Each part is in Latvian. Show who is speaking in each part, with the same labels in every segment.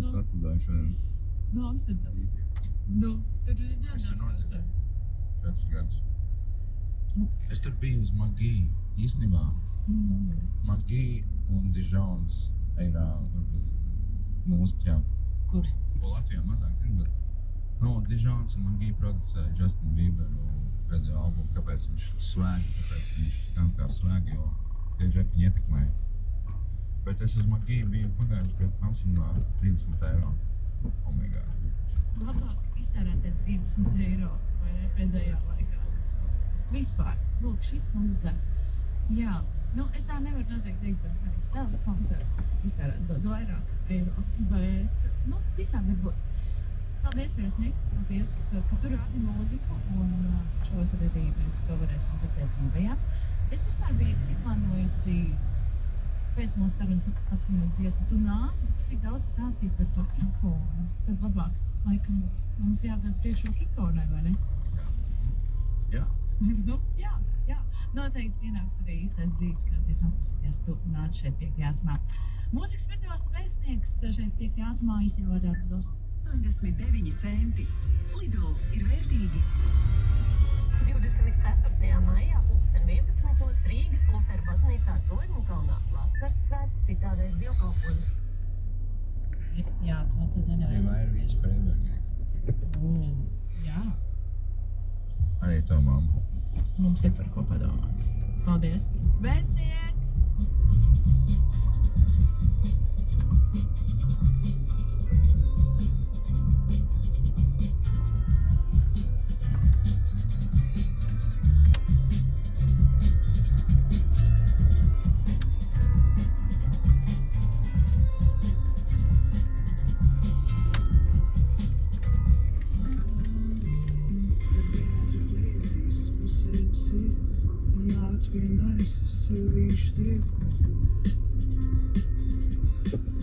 Speaker 1: es atlidoju šodien.
Speaker 2: No Amsterdams. Nu, tur ir
Speaker 1: Es tur
Speaker 2: jānāc
Speaker 1: nodzīvoju 4 gadus. Es tur biju uz Magiju. Īstenībā Magija un Dižons ir varbūt mūzika.
Speaker 2: Kurs?
Speaker 1: Ko Latvijā mazāk zinu, bet Dižons un Magija producē Justin Bieberu pēdējo albumu. Kāpēc viņš svēg, kāpēc viņš skan kā svēg, jo tie džeki viņu ietekmēja. Bet es uz Magiju biju pagājuši gadu Amsterdamā 30 €. Oh my God.
Speaker 2: Labāk iztērētie 30 € vai ne pēdējā laikā. Vispār. Lūk, šis mums der. Jā. Nu, es tā nevaru noteikti teikt par Harry Styles koncertu, kas tika iztērēts daudz vairāk eiro. Bet, visām var būt. Paldies, Viesniek. Paldies, ka tu rādi mūziku un šovasar arī mēs to varēsim dzirdēt dzīvē. Es vispār biju plānojusi pēc mūsu sarunas atskaņot dziesmu. Tu nāci, bet tu tik daudz stāstīji par to ikonu. Tad labāk, laikam, mums jādara priekšroka ikonai, vai ne?
Speaker 1: Jā.
Speaker 2: Jā. Noteikti pienāks arī īstais brīdis, kad es noklausīties tu nāc šeit 5. ātrumā. Mūzikas virtuos Vēstnieks šeit 5. ātrumā īstenībā vārdā dos
Speaker 3: 89 centi. Lidl ir vērtīgi.
Speaker 4: 24. maijā 2011. Rīgas Lutera baznīcā Toļņkalnā vasaras svētku citādais dievkalpojums.
Speaker 2: Jā, to nevajag.
Speaker 1: Vairovīts Freibergeri.
Speaker 2: Jā.
Speaker 1: Arī to mammu.
Speaker 2: Mums ir par ko padomāt. Paldies. Vēstnieks!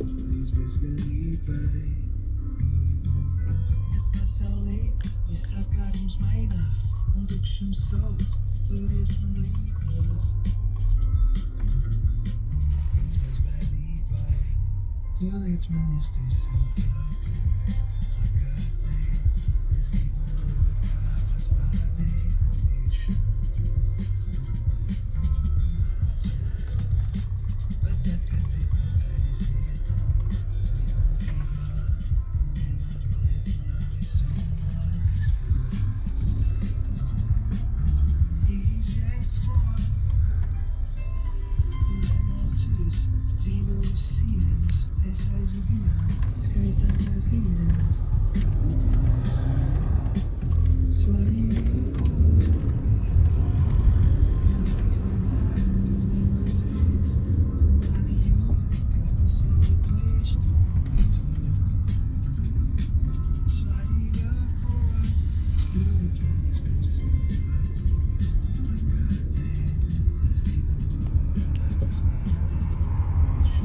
Speaker 5: Līdz bezgalībai. Kad pasaulē viss apkārt mums mainās un tukšums sauc, turies man līdzās. Līdz bezgalībai, tu līdz man justies augāk. Pagātnē, es gribu būt tavas pārnēdalīšu. Bet tad, kad citi aiziet, nebūtībā, tu vienmēr paliec manā visumā, kas būtu. Īstais man, kur emocijas dzīvo uz sienas, mēs aizvijām skaistākās dienas. Būtībā svarīgi, ko nelaiks nemēr, tu nevar dzēst. Tu mani jūti, kā pasaule plēš, tu pamāco. Svarīgāko, tu līdz man justies augāk. Pagātnē, es gribu būt tavas pārnēdalīšu.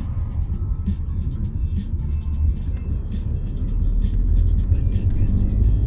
Speaker 5: Bet tad, kad citi